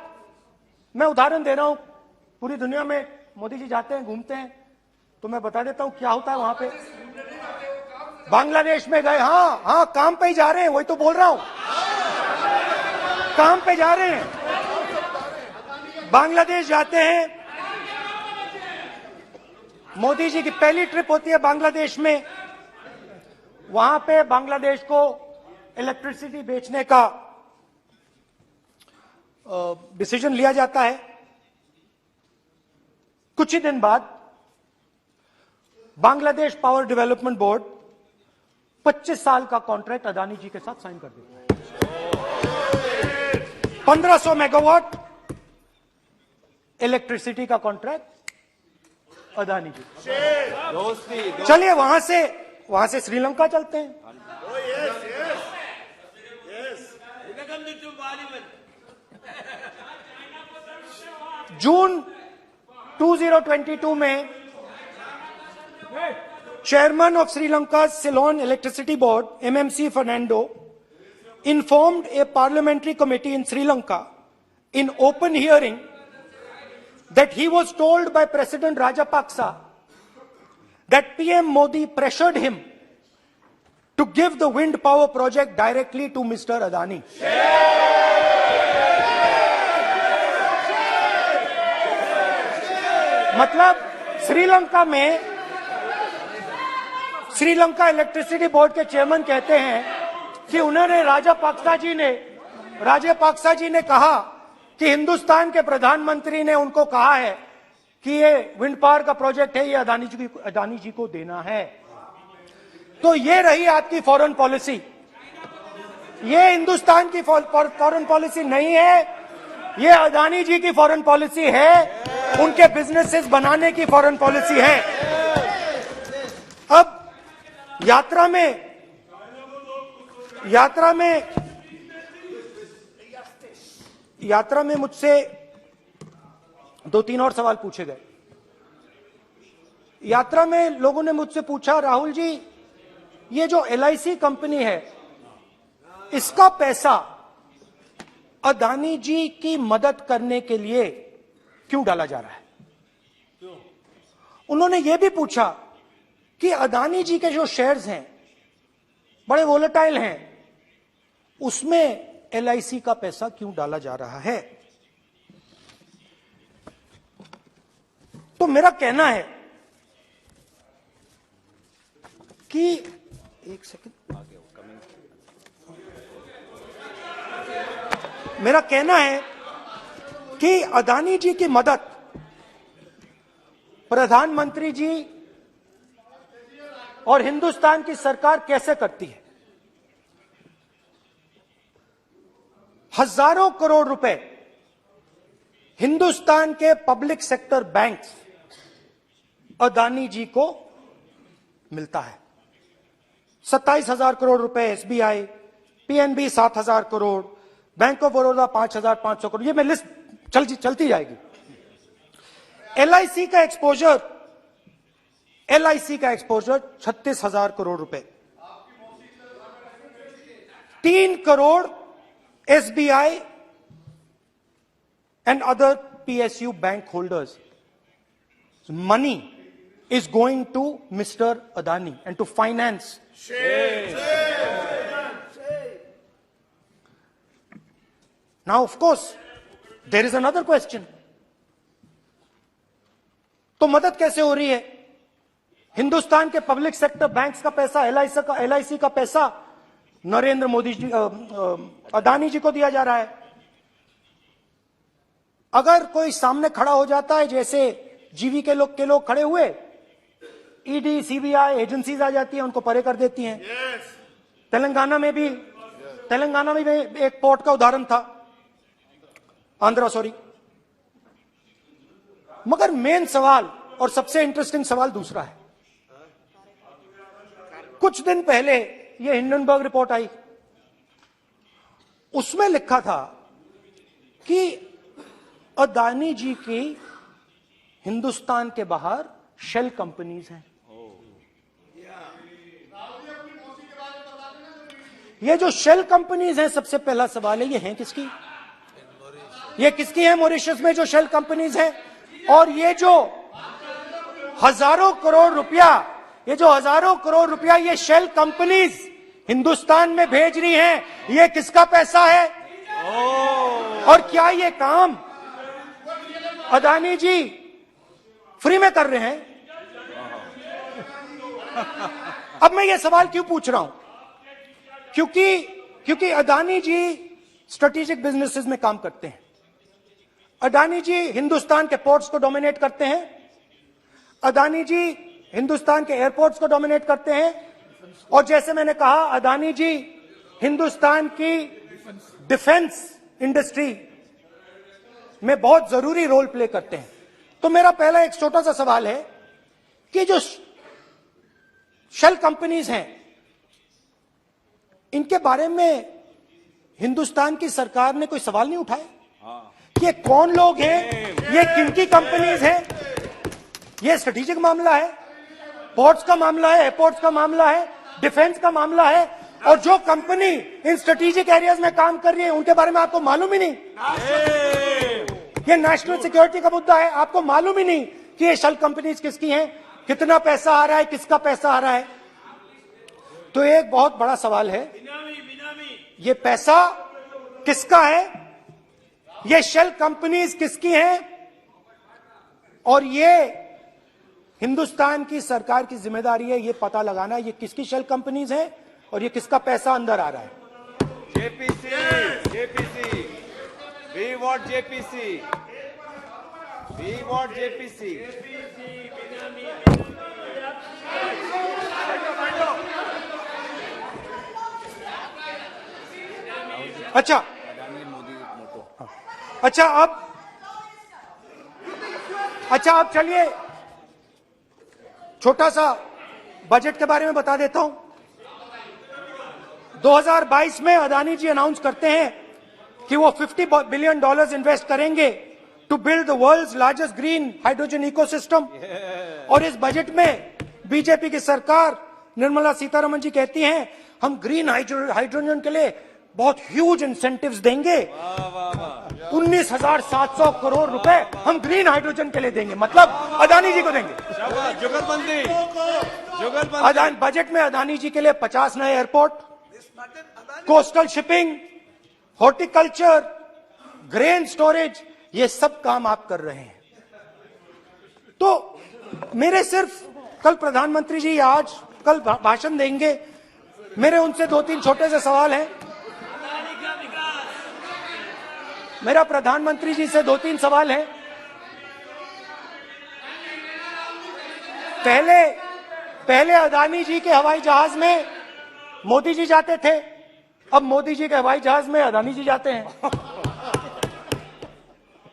S2: मैं उदाहरण दे रहा हूं, पूरी दुनिया में मोदी जी जाते हैं, घूमते हैं, तो मैं बता देता हूं क्या होता है वहां पे। बांग्लादेश में गए, हाँ काम पे ही जा रहे हैं, वही तो बोल रहा हूं, काम पे जा रहे हैं। बांग्लादेश जाते हैं, मोदी जी की पहली ट्रिप होती है बांग्लादेश में। वहां पे बांग्लादेश को इलेक्ट्रिसिटी बेचने का डिसीजन लिया जाता है। कुछ ही दिन बाद बांग्लादेश पावर डेवलपमेंट बोर्ड 25 साल का कॉन्ट्रैक्ट अदानी जी के साथ साइन कर देता है। 1500 मेगावाट इलेक्ट्रिसिटी का कॉन्ट्रैक्ट अदानी जी। चलिए वहां से श्रीलंका चलते हैं। जून 2022 में Chairman of Sri Lanka's Ceylon Electricity Board, MMC Fernando, informed a parliamentary committee in Sri Lanka in open hearing that he was told by President Rajapaksa that PM Modi pressured him to give the wind power project directly to Mr. Adani. मतलब Sri Lanka electricity board के chairman कहते हैं कि उन्होंने राजापाक्सा जी ने कहा कि हिंदुस्तान के प्रधानमंत्री ने उनको कहा है कि ये विंड पावर का प्रोजेक्ट है, ये अदानी जी को देना है। तो ये रही आपकी फॉरेन पॉलिसी। ये हिंदुस्तान की फॉरेन पॉलिसी नहीं है, ये अदानी जी की फॉरेन पॉलिसी है, उनके बिजनेसेस बनाने की फॉरेन पॉलिसी है। अब यात्रा में मुझसे 2-3 और सवाल पूछे गए। यात्रा में लोगों ने मुझसे पूछा, राहुल जी ये जो LIC कंपनी है, इसका पैसा अदानी जी की मदद करने के लिए क्यों डाला जा रहा है? उन्होंने यह भी पूछा कि अदानी जी के जो शेयर्स हैं बड़े वोलेटाइल हैं, उसमें LIC का पैसा क्यों डाला जा रहा है? तो मेरा कहना है कि एक सेकंड, मेरा कहना है कि अदानी जी की मदद प्रधानमंत्री जी और हिंदुस्तान की सरकार कैसे करती है? हजारों करोड़ रुपए हिंदुस्तान के public sector banks Adani ji को मिलता है। 27,000 करोड़ रुपए SBI, PNB 7,000 crore, bank of Baroda 5,500 crore, ये मैं लिस्ट चलती जाएगी। LIC का एक्सपोजर 36,000 करोड़ रुपए, 3 crore SBI and other PSU bank holders. Money is going to Mr. Adani and to finance. Now, of course, there is another question. तो मदद कैसे हो रही है? हिंदुस्तान के पब्लिक सेक्टर बैंक्स का पैसा, LIC का पैसा नरेंद्र मोदी जी, अदानी जी को दिया जा रहा है। अगर कोई सामने खड़ा हो जाता है, जैसे जीवी के लोग खड़े हुए, ED, CBI एजेंसीज आ जाती हैं, उनको परे कर देती हैं। तेलंगाना में भी एक पोर्ट का उदाहरण था, आंध्रा, सॉरी। मगर मेन सवाल और सबसे इंटरेस्टिंग सवाल दूसरा है। कुछ दिन पहले ये हिंडनबर्ग रिपोर्ट आई, उसमें लिखा था कि अदानी जी की हिंदुस्तान के बाहर शेल कंपनीज हैं। ये जो शेल कंपनीज हैं, सबसे पहला सवाल है, ये हैं किसकी? ये किसकी है मॉरिशस में जो शेल कंपनीज हैं? और ये जो हजारों करोड़ रुपया ये शेल कंपनीज हिंदुस्तान में भेज रही हैं, ये किसका पैसा है? और क्या ये काम अदानी जी फ्री में कर रहे हैं? अब मैं ये सवाल क्यों पूछ रहा हूं? क्योंकि अदानी जी स्ट्रेटेजिक बिजनेसेस में काम करते हैं। अदानी जी हिंदुस्तान के पोर्ट्स को डोमिनेट करते हैं, अदानी जी हिंदुस्तान के एयरपोर्ट्स को डोमिनेट करते हैं, और जैसे मैंने कहा, अदानी जी हिंदुस्तान की डिफेंस इंडस्ट्री में बहुत जरूरी रोल प्ले करते हैं। तो मेरा पहला एक छोटा सा सवाल है कि जो शेल कंपनीज हैं, इनके बारे में हिंदुस्तान की सरकार ने कोई सवाल नहीं उठाया? ये कौन लोग हैं, ये किनकी कंपनीज हैं? ये स्ट्रेटेजिक मामला है, पोर्ट्स का मामला है, एयरपोर्ट्स का मामला है, डिफेंस का मामला है, और जो कंपनी इन स्ट्रेटेजिक एरियाज में काम कर रही है उनके बारे में आपको मालूम ही नहीं। ये नेशनल सिक्योरिटी का मुद्दा है, आपको मालूम ही नहीं कि ये शेल कंपनीज किसकी हैं, कितना पैसा आ रहा है, किसका पैसा आ रहा है। तो एक बहुत बड़ा सवाल है, ये पैसा किसका है, ये शेल कंपनीज किसकी हैं, और ये हिंदुस्तान की सरकार की जिम्मेदारी है ये पता लगाना ये किसकी शेल कंपनीज हैं और ये किसका पैसा अंदर आ रहा है।
S6: JPC, we want JPC. We want JPC.
S2: अच्छा अच्छा अब चलिए छोटा सा बजट के बारे में बता देता हूं। 2022 में अदानी जी अनाउंस करते हैं कि वो $50 बिलियन इन्वेस्ट करेंगे to build the world's largest green hydrogen ecosystem. और इस बजट में बीजेपी की सरकार निर्मला सीतारमण जी कहती हैं हम ग्रीन हाइड्रोजन के लिए बहुत ह्यूज इंसेंटिव्स देंगे। 19,700 करोड़ रुपए हम ग्रीन हाइड्रोजन के लिए देंगे, मतलब अदानी जी को देंगे। जुगलबंदी बजट में अदानी जी के लिए 50 नए airport, coastal shipping, horticulture, grain storage, ये सब काम आप कर रहे हैं। तो मेरे सिर्फ कल प्रधानमंत्री जी आज कल भाषण देंगे, मेरे उनसे 2-3 छोटे से सवाल हैं। मेरा प्रधानमंत्री जी से 2-3 सवाल है। पहले अदानी जी के हवाई जहाज में मोदी जी जाते थे, अब मोदी जी के हवाई जहाज में अदानी जी जाते हैं।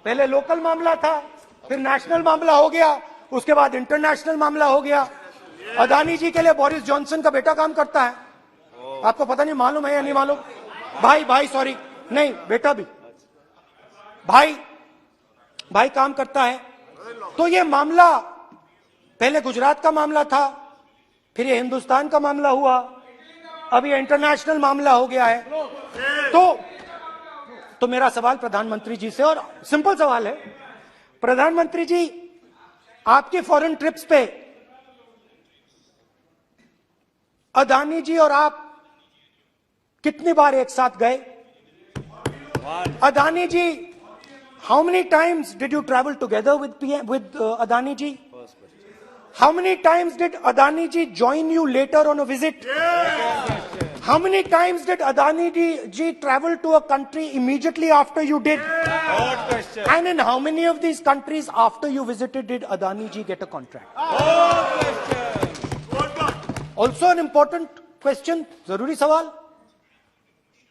S2: पहले लोकल मामला था, फिर नेशनल मामला हो गया, उसके बाद इंटरनेशनल मामला हो गया। अदानी जी के लिए बोरिस जॉनसन का बेटा काम करता है, आपको पता नहीं मालूम है या नहीं मालूम? भाई सॉरी, नहीं बेटा भी, भाई काम करता है। तो ये मामला पहले गुजरात का मामला था, फिर ये हिंदुस्तान का मामला हुआ, अब ये इंटरनेशनल मामला हो गया है। तो मेरा सवाल प्रधानमंत्री जी से, और सिंपल सवाल है, प्रधानमंत्री जी आपकी फॉरेन ट्रिप्स पे अदानी जी और आप कितनी बार एक साथ गए? अदानी जी, how many times did you travel together with Adani ji? How many times did Adani ji join you later on a visit? How many times did Adani ji travel to a country immediately after you did? And in how many of these countries after you visited did Adani ji get a contract? Also an important question, जरूरी सवाल,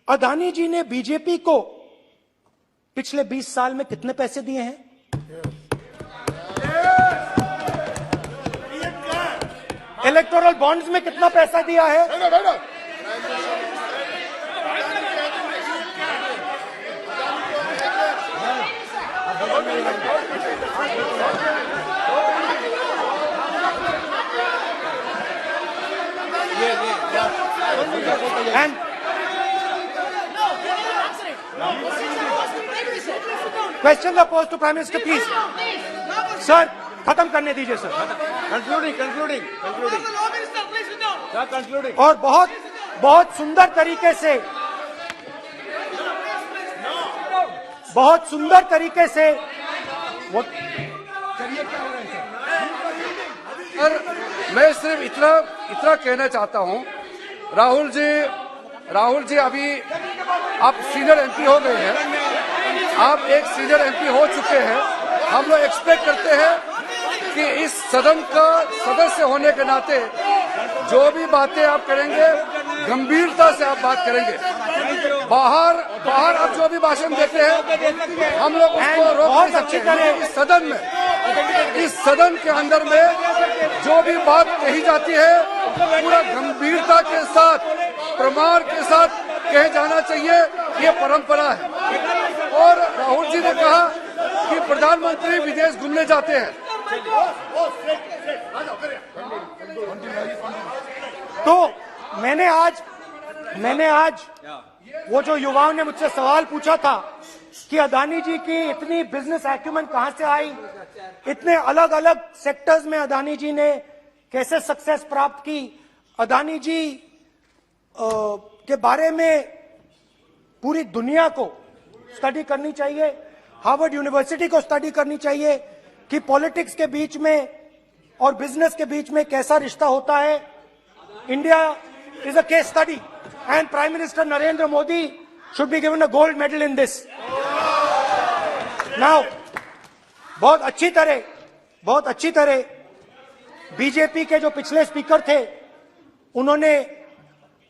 S2: अदानी जी ने BJP को पिछले 20 साल में कितने पैसे दिए हैं? इलेक्टोरल बॉन्ड्स में कितना पैसा दिया है? And question oppose to prime minister please. Sir खत्म करने दीजिए सर। कंक्लूडिंग। और बहुत सुंदर तरीके से वो
S5: और मैं सिर्फ इतना कहना चाहता हूं, राहुल जी अभी आप सीनियर एमपी हो गए हैं, आप एक सीनियर एमपी हो चुके हैं। हम लोग एक्सपेक्ट करते हैं कि इस सदन का सदस्य होने के नाते जो भी बातें आप करेंगे गंभीरता से आप बात करेंगे। बाहर आप जो भी भाषण देते हैं हम लोग उसको रोक नहीं सकते हैं। इस सदन के अंदर में जो भी बात कही जाती है पूरा गंभीरता के साथ, प्रमाण के साथ कहे जाना चाहिए, ये परंपरा है। और राहुल जी ने कहा कि प्रधानमंत्री विदेश घूमने जाते हैं,
S2: तो मैंने आज वो जो युवाओं ने मुझसे सवाल पूछा था कि अदानी जी की इतनी बिजनेस एक्यूमेंट कहां से आई, इतने अलग अलग सेक्टर्स में अदानी जी ने कैसे सक्सेस प्राप्त की, अदानी जी के बारे में पूरी दुनिया को स्टडी करनी चाहिए, हार्वर्ड यूनिवर्सिटी को स्टडी करनी चाहिए कि पॉलिटिक्स के बीच में और बिजनेस के बीच में कैसा रिश्ता होता है। India is a case study and prime minister Narendra Modi should be given a gold medal in this. Now बहुत अच्छी तरह बीजेपी के जो पिछले स्पीकर थे उन्होंने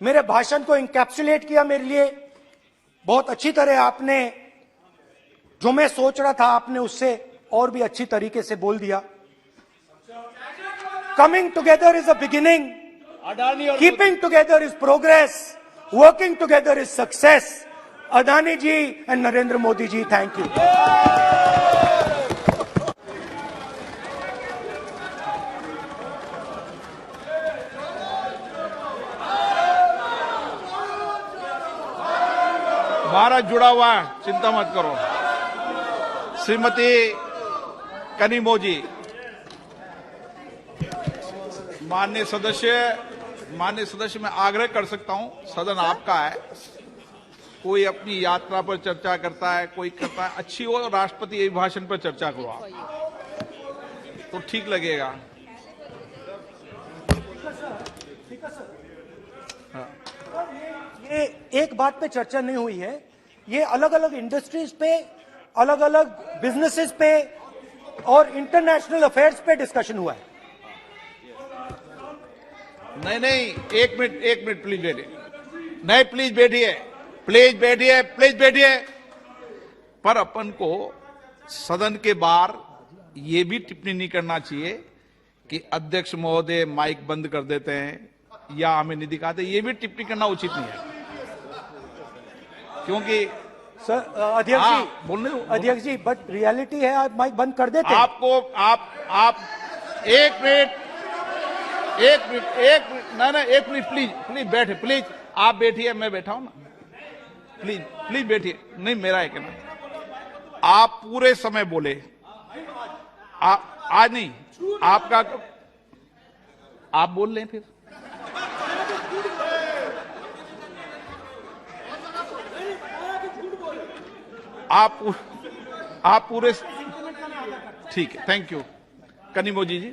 S2: मेरे भाषण को इंकैप्सुलेट किया मेरे लिए। बहुत अच्छी तरह आपने जो मैं सोच रहा था आपने उससे और भी अच्छी तरीके से बोल दिया। Coming together is a beginning, keeping together is progress, working together is success. Adani ji and Narendra Modi ji, thank you.
S3: Bharat जुड़ा हुआ है, चिंता मत करो। श्रीमती कनिमोजी, माननीय सदस्य मैं आग्रह कर सकता हूं, सदन आपका है। कोई अपनी यात्रा पर चर्चा करता है, कोई करता है, अच्छी हो राष्ट्रपति अभिभाषण पर चर्चा करो आप, तो ठीक लगेगा।
S2: ये एक बात पे चर्चा नहीं हुई है, ये अलग अलग इंडस्ट्रीज पे, अलग अलग बिजनेसेस पे और इंटरनेशनल अफेयर्स पे डिस्कशन हुआ है।
S3: नहीं, एक मिनट प्लीज बैठिए। नहीं, प्लीज बैठिए। पर अपन को सदन के बाहर ये भी टिप्पणी नहीं करना चाहिए कि अध्यक्ष महोदय माइक बंद कर देते हैं या हमें नहीं दिखाते, ये भी टिप्पणी करना उचित नहीं है। क्योंकि
S2: सर अध्यक्ष जी बट रियलिटी है, आप माइक बंद कर देते हैं।
S3: आप एक मिनट प्लीज बैठे, प्लीज आप बैठिए, मैं बैठा हूं ना, प्लीज बैठिए। नहीं, मेरा है कहना, आप पूरे समय बोले, आज नहीं, आपका आप बोल लें फिर। आप पूरे, ठीक है, थैंक यू। कनिमोजी जी।